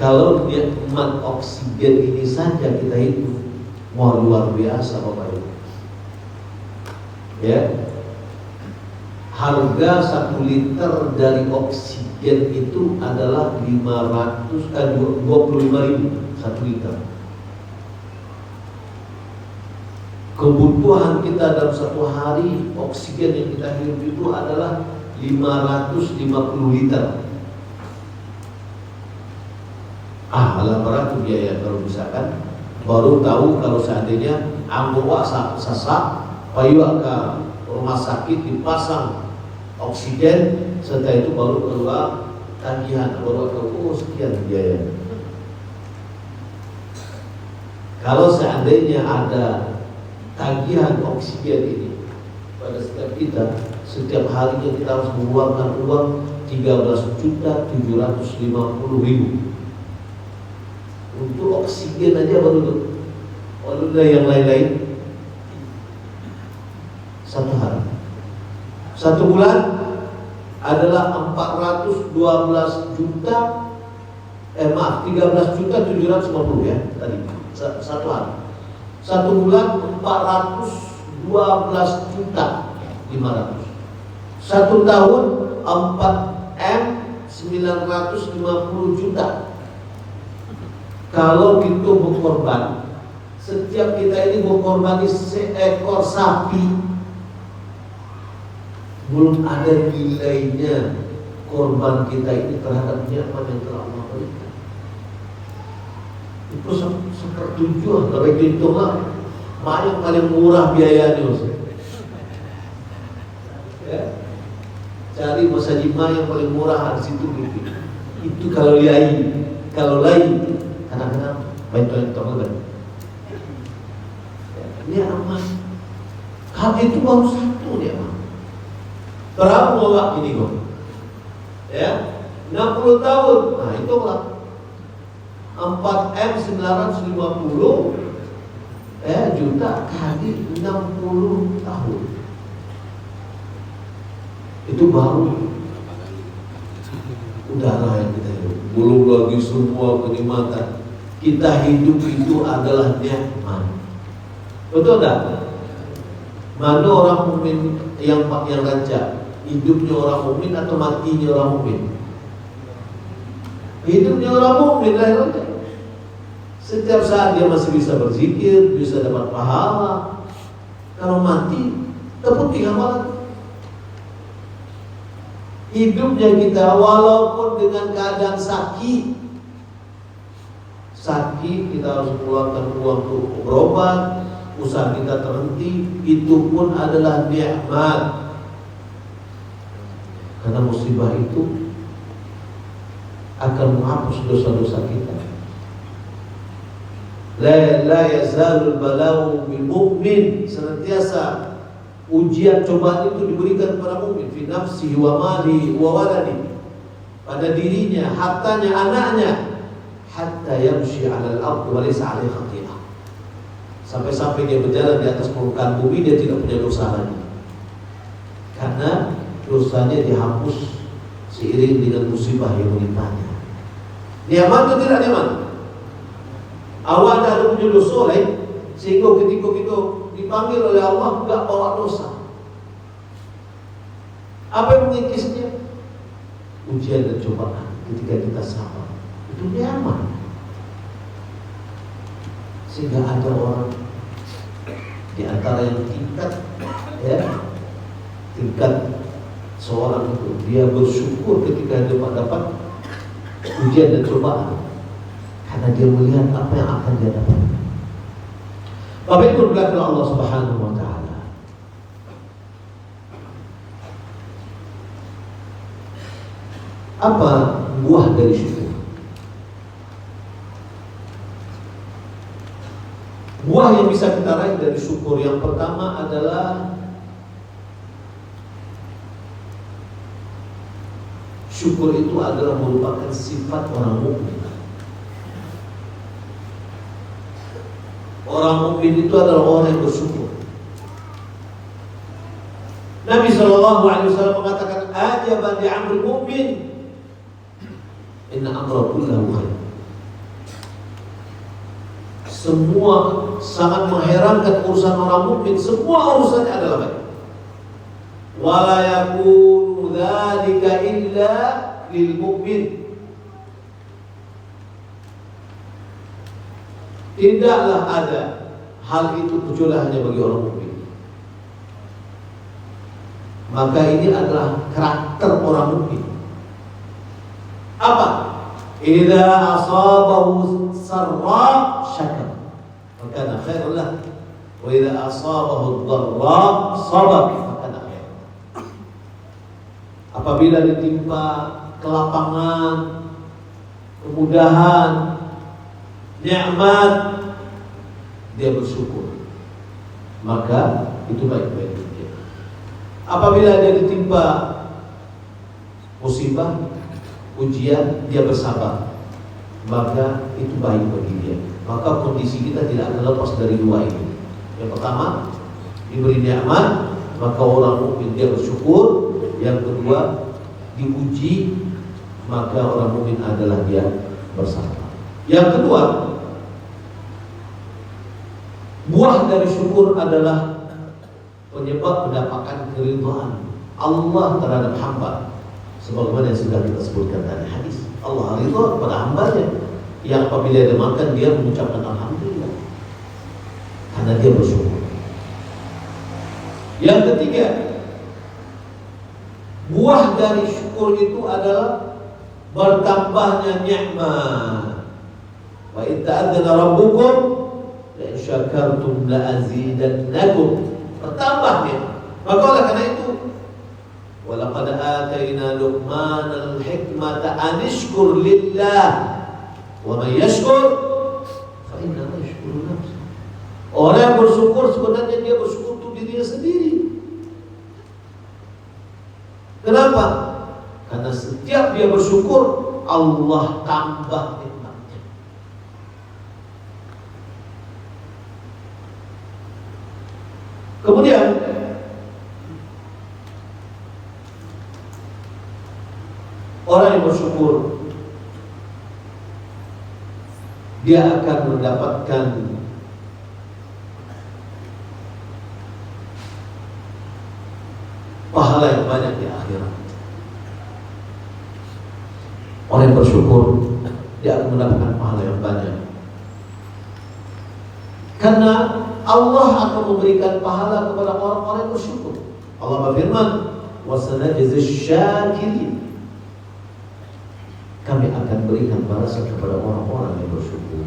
A: Kalau nikmat oksigen ini saja kita hitung, wah luar biasa Bapak Ibu. Ya, harga 1 liter dari oksigen itu adalah 25.000 1 liter. Kebutuhan kita dalam satu hari oksigen yang kita hirup itu adalah 550 liter. Malah berat biaya kalau misalkan baru tahu kalau seandainya ambo sasak payu ke rumah sakit dipasang oksigen, setelah itu baru keluar tagihan, baru keluar sekian biaya. Kalau seandainya ada tagihan oksigen ini pada setiap kita, setiap harinya kita harus mengeluarkan uang 13.750.000 untuk oksigen aja, baru yang lain-lain. Satu hari, 1 bulan adalah 13.750.000 ya tadi. Satu hari, 1 bulan 412.500.000. 1 tahun 4M950 juta. Kalau kita berkorban, setiap kita ini berkorban seekor sapi, belum ada nilainya korban kita ini terhadap nikmat yang telah Allah berikan. Itu sepertujuh, kalau itu yang paling murah biayanya. Ya, cari masjid yang paling murah di situ gitu. Itu kalau lain, kadang-kadang bantuan teman. Ini aman. Hal itu baru satu dia aman. Berapa waktu ini kok? Ya, 60 tahun. Nah itu lah 4M950 juta kali 60 tahun. Itu baru udara yang kita hidup. Belum lagi semua kenikmatan. Kita hidup itu adalah nikmat. Betul tak? Mana orang mukmin yang raja? Hidupnya orang mukmin atau matinya orang mukmin? Hidupnya orang mukmin lah. Setiap saat dia masih bisa berzikir, bisa dapat pahala. Kalau mati, terputih amalan. Hidupnya kita walaupun dengan keadaan sakit, kita harus keluarkan uang untuk berobat, usaha kita terhenti, itu pun adalah nikmat. Karena musibah itu akan menghapus dosa-dosa kita. La yazalul balau bil mu'min, senantiasa ujian cobaan itu diberikan kepada mukmin fi nafsihi wa mali wa waladi, pada dirinya, hartanya, anaknya, hatta yamshi 'alal ardh wa laysa 'alaihi khati'ah, Sampai-sampai dia berjalan di atas permukaan bumi, dia tidak punya dosa lagi. Karena dosanya dihapus seiring dengan musibah yang menimpanya. Nyaman atau tidak nyaman? Awal ada punya dosa lain, sehingga ketika kita dipanggil oleh Allah enggak bawa dosa. Apa yang mengikisnya? Ujian dan cobaan. Ketika kita sabar, itu nyaman. Sehingga ada orang di antara yang tingkat seorang itu, dia bersyukur ketika dia dapat ujian dan cobaan, karena dia melihat apa yang akan dia dapat. Bapak Ibu berkata Allah Subhanahu wa taala, apa buah dari syukur? Buah yang bisa kita raih dari syukur yang pertama adalah syukur itu adalah merupakan sifat orang mukmin. Orang mukmin itu adalah orang yang bersyukur. Nabi SAW mengatakan, ajaban di amrul mukmin, inna amra kullahu khair. Semua sangat mengherankan urusan orang mukmin, semua urusannya adalah baik. Wala yakunu dzalika illa lil mukmin. Tidaklah ada hal itu kecuali hanya bagi orang mukmin. Maka ini adalah karakter orang mukmin. Apa? Idza asabahu sarra syakar, maka khairul lah. Wa idza asabahu dharra sabar, maka khair. Apabila ditimpa kelapangan, kemudahan, nikmat, dia bersyukur, maka itu baik-baik dia. Apabila dia ditimpa musibah, ujian, dia bersabar, maka itu baik bagi dia. Maka kondisi kita tidak akan lepas dari dua ini. Yang pertama, diberi nikmat, maka orang mukmin dia bersyukur. Yang kedua, diuji, maka orang mukmin adalah dia bersabar. Yang kedua, buah dari syukur adalah penyebab mendapatkan keridhaan Allah terhadap hamba. Sebagaimana yang sudah kita sebutkan tadi hadis, Allah ridha kepada hambanya yang apabila dia makan dia mengucapkan alhamdulillah karena dia bersyukur. Yang ketiga, buah dari syukur itu adalah bertambahnya nikmat. Wa in ta'adzana rabbukum la in syakartum la azidannakum. Bertambah nikmat. Maka oleh karena itu, walaqad atayna Luqmanal hikmata an ishkur lillah wa man yashkur fa innama yashkuru nafsah. Orang yang bersyukur sebenarnya dia bersyukur untuk dirinya sendiri. Kenapa? Karena setiap dia bersyukur, Allah tambah nikmatnya. Kemudian orang yang bersyukur, dia akan mendapatkan pahala yang banyak di akhirat. Orang yang bersyukur, dia akan mendapatkan pahala yang banyak. Karena Allah akan memberikan pahala kepada orang-orang yang bersyukur. Allah berfirman, wa sanajzi syakirin. Kami akan berikan balasan kepada orang-orang yang bersyukur.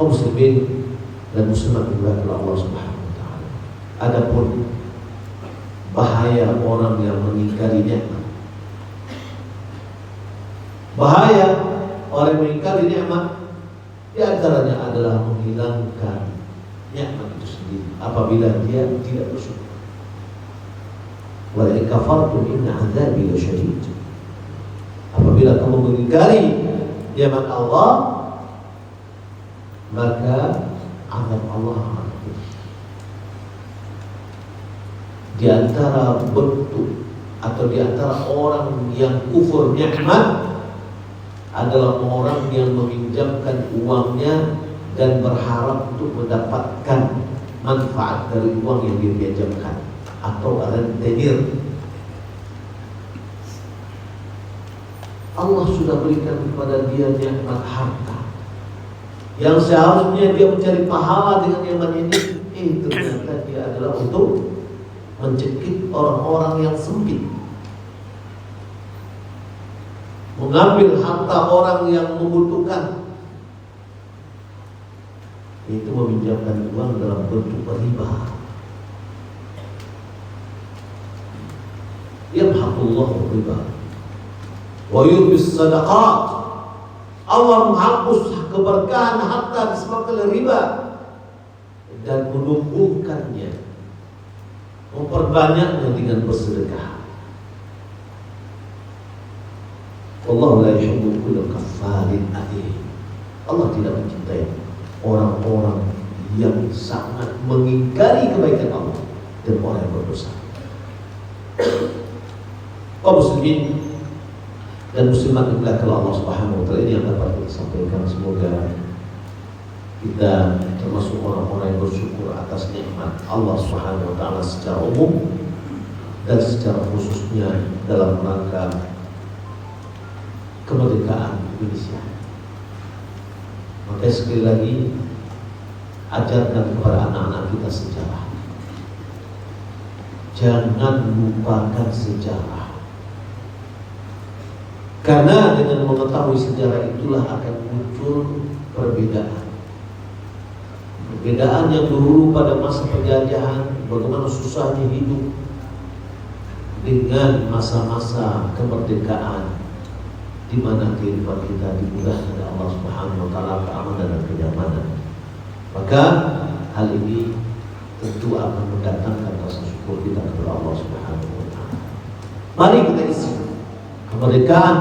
A: Kaum muslimin dan muslimat dimuliakan Allah Subhanahu wa taala. Adapun bahaya orang yang mengingkari nikmat. Bahaya orang yang mengingkari nikmat di antaranya adalah menghilangkan nikmat itu sendiri apabila dia tidak bersyukur. Wa in kafartum inna 'adzabi lasyadid. Apabila kamu mengingkari nikmat Allah, maka azab Allah akan pedih. Di antara bentuk atau di antara orang yang kufur nikmat adalah orang yang meminjamkan uangnya dan berharap untuk mendapatkan manfaat dari uang yang dia pinjamkan atau rentenir. Allah sudah berikan kepada dia nikmat harta yang seharusnya dia mencari pahala dengan nikmat ini, ternyata dia adalah untuk mencekik orang-orang yang sempit, mengambil harta orang yang membutuhkan, itu meminjamkan uang dalam bentuk riba. Yamhaqullahu riba wa yurbis sadaqat. Allah menghapus keberkahan harta disebabkan oleh riba dan menumbuhkannya, memperbanyaknya dengan bersedekah. Wallahu la yuhibbu kulla kaffarin athim. Allah tidak mencintai orang-orang yang sangat mengingkari kebaikan Allah dan orang yang berdosa. Kaum muslimin dan muslimat dimuliakan Allah Subhanahu wa taala, ini yang dapat kita sampaikan. Semoga kita termasuk orang-orang yang bersyukur atas nikmat Allah Subhanahu wa taala secara umum dan secara khususnya dalam rangka kemerdekaan Indonesia. Maka sekali lagi, ajarkan kepada anak-anak kita sejarah. Jangan lupakan sejarah. Karena dengan mengetahui sejarah itulah akan muncul perbedaan. Perbedaan yang dulu pada masa penjajahan, bagaimana susahnya hidup, dengan masa-masa kemerdekaan di mana kehidupan kita dimudahkan oleh Allah Subhanahu wa taala, keamanan dan kenyamanan. Maka hal ini tentu akan mendatangkan rasa syukur kita kepada Allah Subhanahu wa taala. Mari kita isi kemerdekaan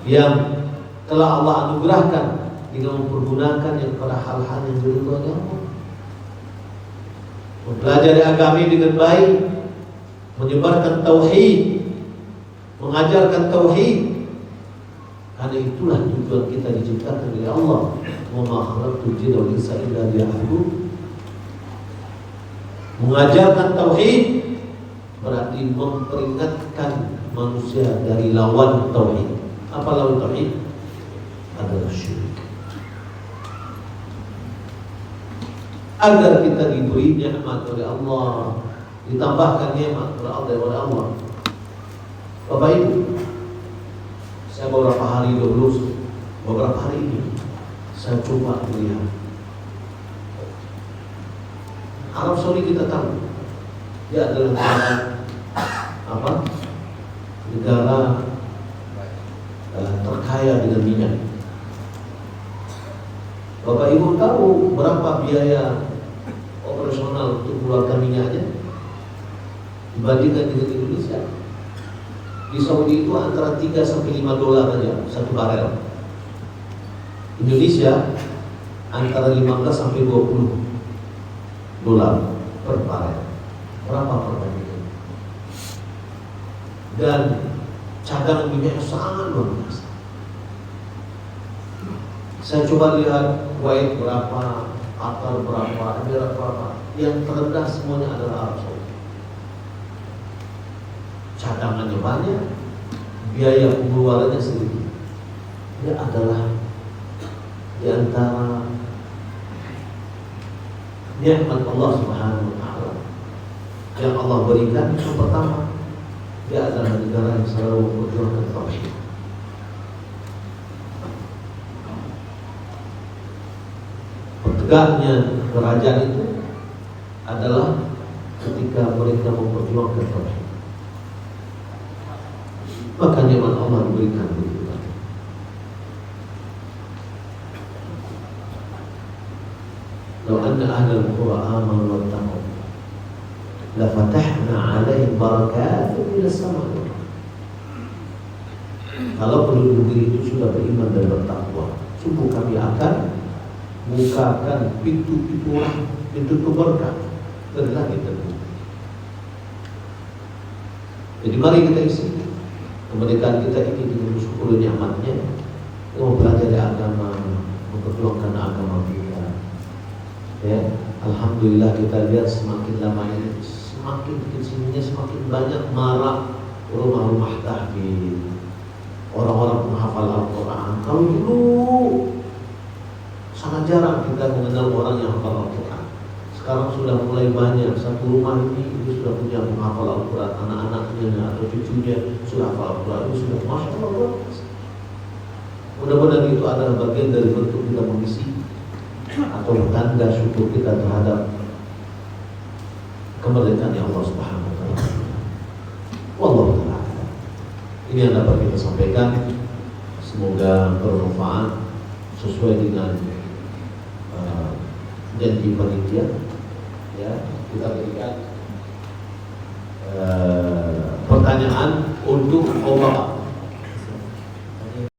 A: yang telah Allah anugerahkan dengan mempergunakannya kepada hal-hal yang diridhoi Allah. Mempelajari agama dengan baik, menyebarkan tauhid, mengajarkan tauhid. Karena itulah tujuan kita diciptakan oleh Allah. Wa ma khalaqtul jinna wal insa illa liya'budun. Mengajarkan tauhid berarti memperingatkan manusia dari lawan tauhid. Apa lawan tauhid? Adalah syirik. Agar kita diberi nikmat oleh Allah, ditambahkan nikmat oleh Allah. Bapak Ibu, saya beberapa hari ini saya coba melihat Arab Saudi. Kita tahu dia adalah negara terkaya dengan minyak. Bapak Ibu tahu berapa biaya operasional untuk mengeluarkan minyaknya dibandingkan dengan Indonesia? Di Saudi itu antara 3 sampai 5 dolar saja satu barel. Indonesia antara 15 sampai 20 dolar per barel. Berapa perbandingannya? Dan cadangan minyak sangat luar biasa. Saya coba lihat Kuwait berapa, Qatar berapa, Emirat berapa. Yang terendah semuanya adalah Arab Saudi. Cadangannya banyak, biaya pengeluarannya sedikit. Dia adalah di antara nikmat Allah Subhanahu wa taala yang Allah berikan. Yang pertama, dia adalah negara yang selalu memperjuangkan tauhid. Tegaknya kerajaan itu adalah ketika mereka memperjuangkan tauhid. Maka nikmat Allah diberikan begitu banyak. Law anna ahlal qura amanu wattaqu la fatahna 'alaihim barakatin minas samaa'i. Kalau penduduk negeri itu sudah beriman dan bertakwa, sungguh kami akan bukakan pintu-pintu rahmat, pintu berkah dari langit dan bumi. Jadi mari kita isi kemerdekaan kita ini dengan bersyukur nikmatnya, mempelajari agama, memperjuangkan agama kita. Ya, alhamdulillah kita lihat semakin lama ini semakin kesininya semakin banyak marak rumah-rumah tahfidz, orang-orang penghafal Al-Quran. Kalau dulu sangat jarang kita mengenal orang yang hafal Al-Quran. Sekarang sudah mulai banyak. Satu rumah ini sudah punya penghafal Al-Quran, anak-anaknya atau cucunya sudah hafal Al-Quran. Itu sudah Masya Allah. Mudah-mudahan itu adalah bagian dari bentuk kita mengisi atau tanda syukur kita terhadap kemerdekaan yang Allah Subhanahu wa taala. Wallahu taala. Ini yang dapat kita sampaikan. Semoga bermanfaat sesuai dengan janji panitia. Ya, kita berikan pertanyaan untuk Bapak.